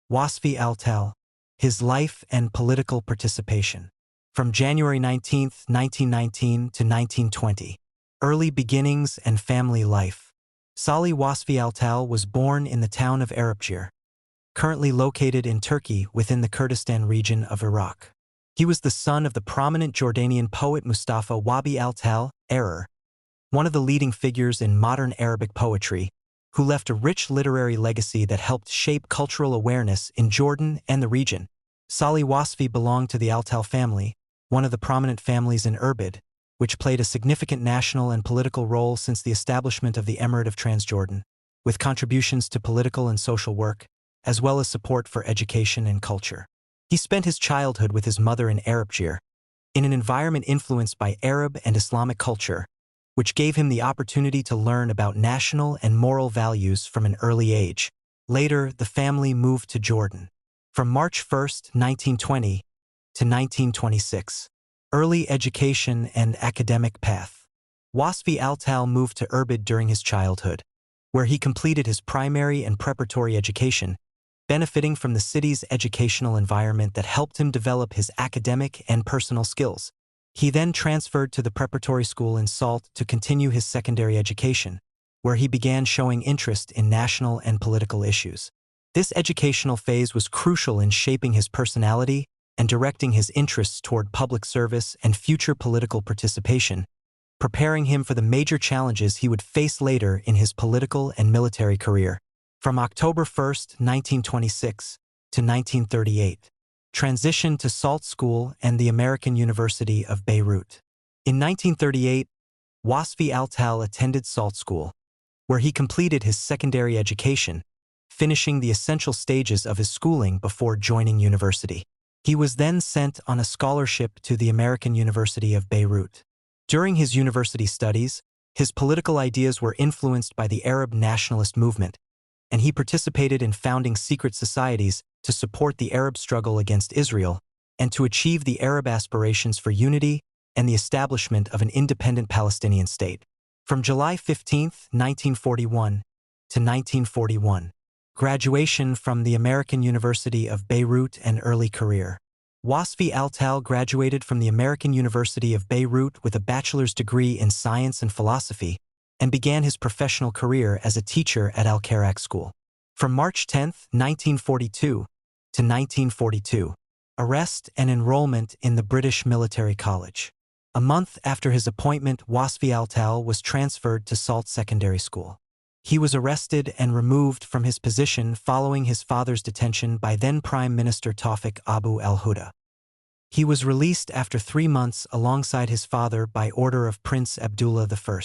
Wasfi Al-Tal, his life and political participation. From January 19, 1919 to 1920. Early beginnings and family life. Salih Wasfi Al-Tal was born in the town of Arabgir, currently located in Turkey within the Kurdistan region of Iraq. He was the son of the prominent Jordanian poet Mustafa Wabi Al-Tal, one of the leading figures in modern Arabic poetry, who left a rich literary legacy that helped shape cultural awareness in Jordan and the region. Salih Wasfi belonged to the Al-Tal family, one of the prominent families in Irbid, which played a significant national and political role since the establishment of the Emirate of Transjordan, with contributions to political and social work, as well as support for education and culture. He spent his childhood with his mother in Arabgir, in an environment influenced by Arab and Islamic culture, which gave him the opportunity to learn about national and moral values from an early age. Later, the family moved to Jordan. From March 1, 1920 to 1926. Early education and academic path. Wasfi Al-Tal moved to Irbid during his childhood, where he completed his primary and preparatory education, benefiting from the city's educational environment that helped him develop his academic and personal skills. He then transferred to the preparatory school in Salt to continue his secondary education, where he began showing interest in national and political issues. This educational phase was crucial in shaping his personality and directing his interests toward public service and future political participation, preparing him for the major challenges he would face later in his political and military career. From October 1, 1926 to 1938. Transition to Salt School and the American University of Beirut. In 1938, Wasfi Al-Tal attended Salt School, where he completed his secondary education, finishing the essential stages of his schooling before joining university. He was then sent on a scholarship to the American University of Beirut. During his university studies, his political ideas were influenced by the Arab nationalist movement, and he participated in founding secret societies to support the Arab struggle against Israel and to achieve the Arab aspirations for unity and the establishment of an independent Palestinian state. From July 15, 1941 to 1941. Graduation from the American University of Beirut and early career. Wasfi Al-Tal graduated from the American University of Beirut with a bachelor's degree in science and philosophy and began his professional career as a teacher at Al-Karak School. From March 10, 1942 to 1942. Arrest and enrollment in the British Military College. A month after his appointment, Wasfi Al-Tal was transferred to Salt Secondary School. He was arrested and removed from his position following his father's detention by then Prime Minister Tawfiq Abu al-Huda. He was released after 3 months alongside his father by order of Prince Abdullah I.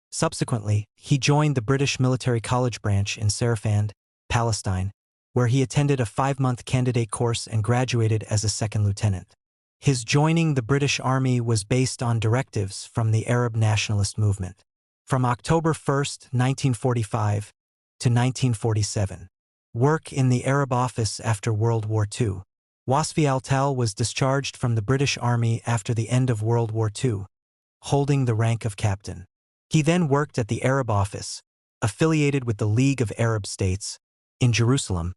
Subsequently, he joined the British Military College branch in Serafand, Palestine, where he attended a 5-month candidate course and graduated as a second lieutenant. His joining the British Army was based on directives from the Arab nationalist movement. From October 1, 1945 to 1947. Work in the Arab Office after World War II. Wasfi Al-Tal was discharged from the British Army after the end of World War II, holding the rank of captain. He then worked at the Arab Office, affiliated with the League of Arab States, in Jerusalem,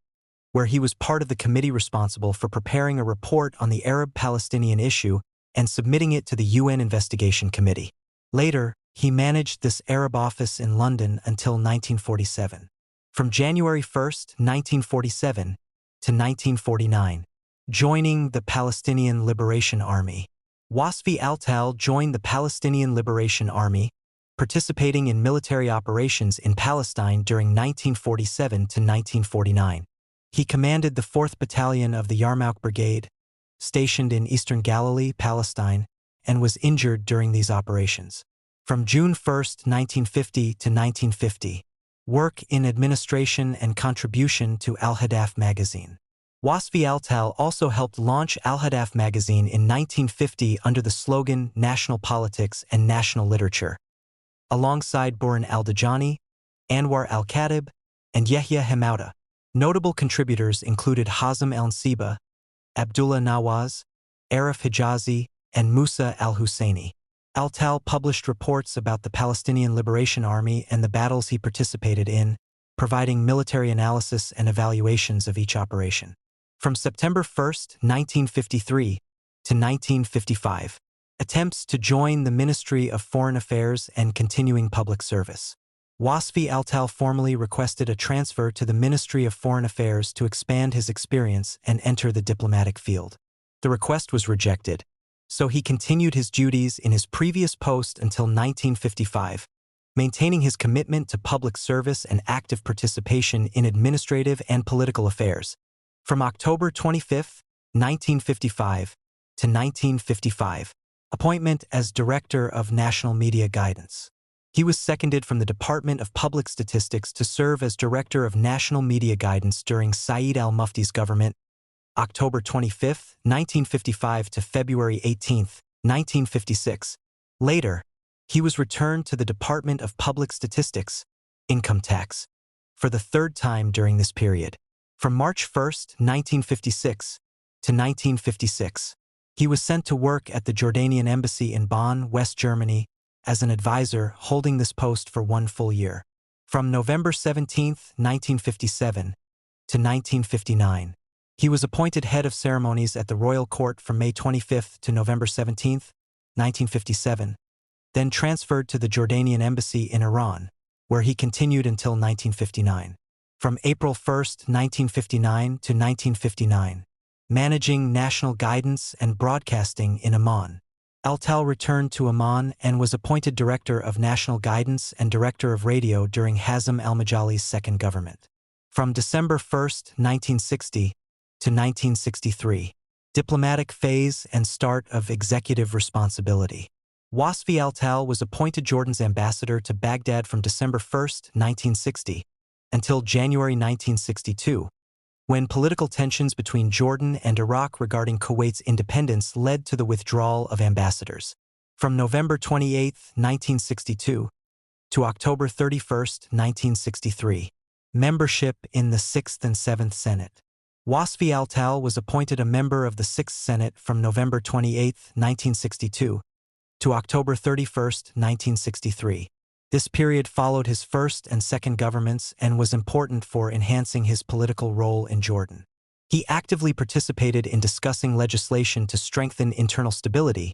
where he was part of the committee responsible for preparing a report on the Arab-Palestinian issue and submitting it to the UN Investigation Committee. Later, he managed this Arab office in London until 1947. From January 1, 1947 to 1949. Joining the Palestinian Liberation Army. Wasfi Al-Tal joined the Palestinian Liberation Army, participating in military operations in Palestine during 1947 to 1949. He commanded the 4th Battalion of the Yarmouk Brigade, stationed in Eastern Galilee, Palestine, and was injured during these operations. From June 1, 1950 to 1950. Work in administration and contribution to Al-Hadaf magazine. Wasfi Al-Tal also helped launch Al-Hadaf magazine in 1950 under the slogan National Politics and National Literature, alongside Buran al-Dajani, Anwar al-Khatib, and Yahya Hamouda. Notable contributors included Hazem al-Nsiba, Abdullah Nawaz, Arif Hijazi, and Musa al-Husseini. Al-Tal published reports about the Palestinian Liberation Army and the battles he participated in, providing military analysis and evaluations of each operation. From September 1, 1953 to 1955, attempts to join the Ministry of Foreign Affairs and continuing public service. Wasfi Al-Tal formally requested a transfer to the Ministry of Foreign Affairs to expand his experience and enter the diplomatic field. The request was rejected, so he continued his duties in his previous post until 1955, maintaining his commitment to public service and active participation in administrative and political affairs. From October 25, 1955 to 1955, appointment as Director of National Media Guidance. He was seconded from the Department of Public Statistics to serve as Director of National Media Guidance during Saeed al-Mufti's government, October 25, 1955 to February 18, 1956. Later, he was returned to the Department of Public Statistics, Income Tax, for the third time during this period. From March 1, 1956 to 1956, he was sent to work at the Jordanian embassy in Bonn, West Germany, as an advisor, holding this post for 1 full year. From November 17, 1957 to 1959, he was appointed head of ceremonies at the royal court from May 25 to November 17, 1957, then transferred to the Jordanian embassy in Iran, where he continued until 1959. From April 1, 1959 to 1959, managing national guidance and broadcasting in Amman. Al-Tal returned to Amman and was appointed Director of National Guidance and Director of Radio during Hazem al-Majali's second government. From December 1, 1960 to 1963, diplomatic phase and start of executive responsibility. Wasfi Al-Tal was appointed Jordan's ambassador to Baghdad from December 1, 1960, until January 1962, when political tensions between Jordan and Iraq regarding Kuwait's independence led to the withdrawal of ambassadors. From November 28, 1962, to October 31, 1963, membership in the 6th and 7th Senate. Wasfi Al-Tal was appointed a member of the 6th Senate from November 28, 1962, to October 31, 1963. This period followed his first and second governments and was important for enhancing his political role in Jordan. He actively participated in discussing legislation to strengthen internal stability,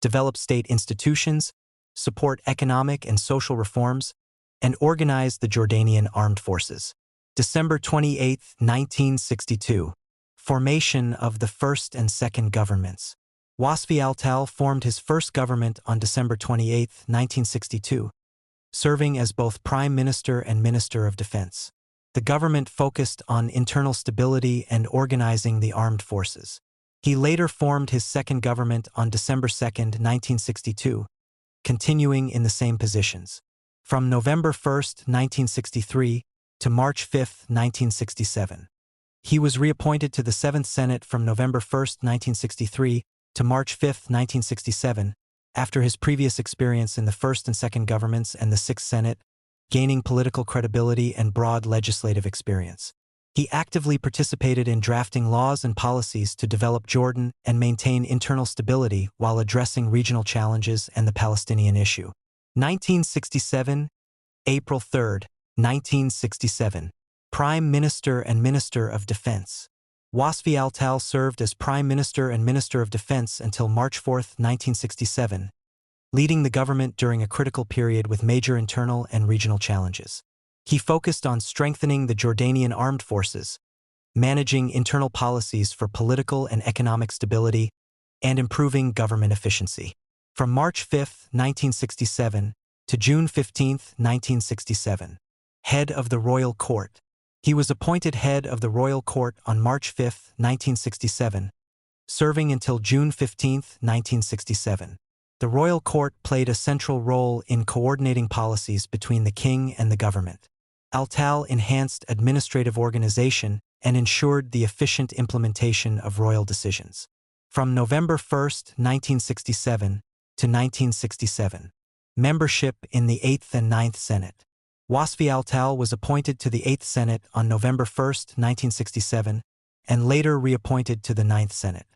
develop state institutions, support economic and social reforms, and organize the Jordanian armed forces. December 28, 1962. Formation of the first and second governments. Wasfi Al-Tal formed his first government on December 28, 1962. Serving as both Prime Minister and Minister of Defense. The government focused on internal stability and organizing the armed forces. He later formed his second government on December 2, 1962, continuing in the same positions. From November 1, 1963 to March 5, 1967. He was reappointed to the 7th Senate from November 1, 1963 to March 5, 1967, after his previous experience in the first and second governments and the 6th Senate, gaining political credibility and broad legislative experience. He actively participated in drafting laws and policies to develop Jordan and maintain internal stability while addressing regional challenges and the Palestinian issue. 1967, April 3, 1967. Prime Minister and Minister of Defense. Wasfi Al-Tal served as Prime Minister and Minister of Defense until March 4, 1967, leading the government during a critical period with major internal and regional challenges. He focused on strengthening the Jordanian armed forces, managing internal policies for political and economic stability, and improving government efficiency. From March 5, 1967 to June 15, 1967. Head of the Royal Court. He was appointed head of the Royal Court on March 5, 1967, serving until June 15, 1967. The Royal Court played a central role in coordinating policies between the king and the government. Al-Tal enhanced administrative organization and ensured the efficient implementation of royal decisions. From November 1, 1967 to 1967. Membership in the 8th and 9th Senate. Wasfi Al-Tal was appointed to the 8th Senate on November 1, 1967, and later reappointed to the 9th Senate.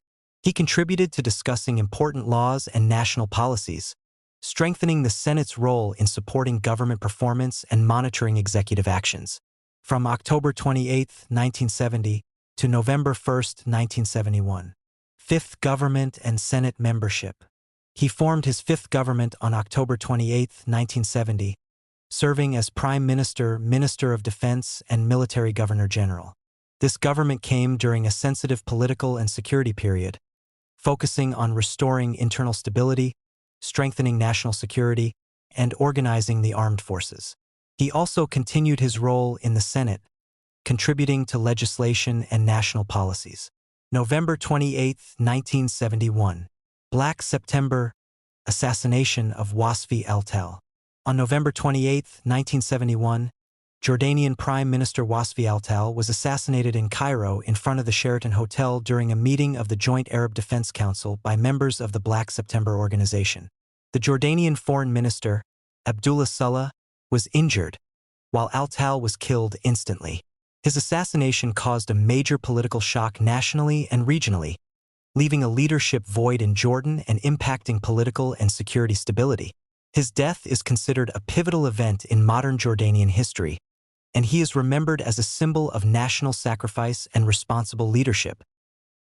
He contributed to discussing important laws and national policies, strengthening the Senate's role in supporting government performance and monitoring executive actions. from October 28, 1970 to November 1, 1971. Fifth Government and Senate membership. He formed his fifth government on October 28, 1970, serving as Prime Minister, Minister of Defense, and Military Governor-General. This government came during a sensitive political and security period, focusing on restoring internal stability, strengthening national security, and organizing the armed forces. He also continued his role in the Senate, contributing to legislation and national policies. November 28, 1971. Black September, assassination of Wasfi Al-Tal. On November 28, 1971, Jordanian Prime Minister Wasfi Al-Tal was assassinated in Cairo in front of the Sheraton Hotel during a meeting of the Joint Arab Defense Council by members of the Black September organization. The Jordanian Foreign Minister, Abdullah Saleh, was injured, while Al-Tal was killed instantly. His assassination caused a major political shock nationally and regionally, leaving a leadership void in Jordan and impacting political and security stability. His death is considered a pivotal event in modern Jordanian history, and he is remembered as a symbol of national sacrifice and responsible leadership.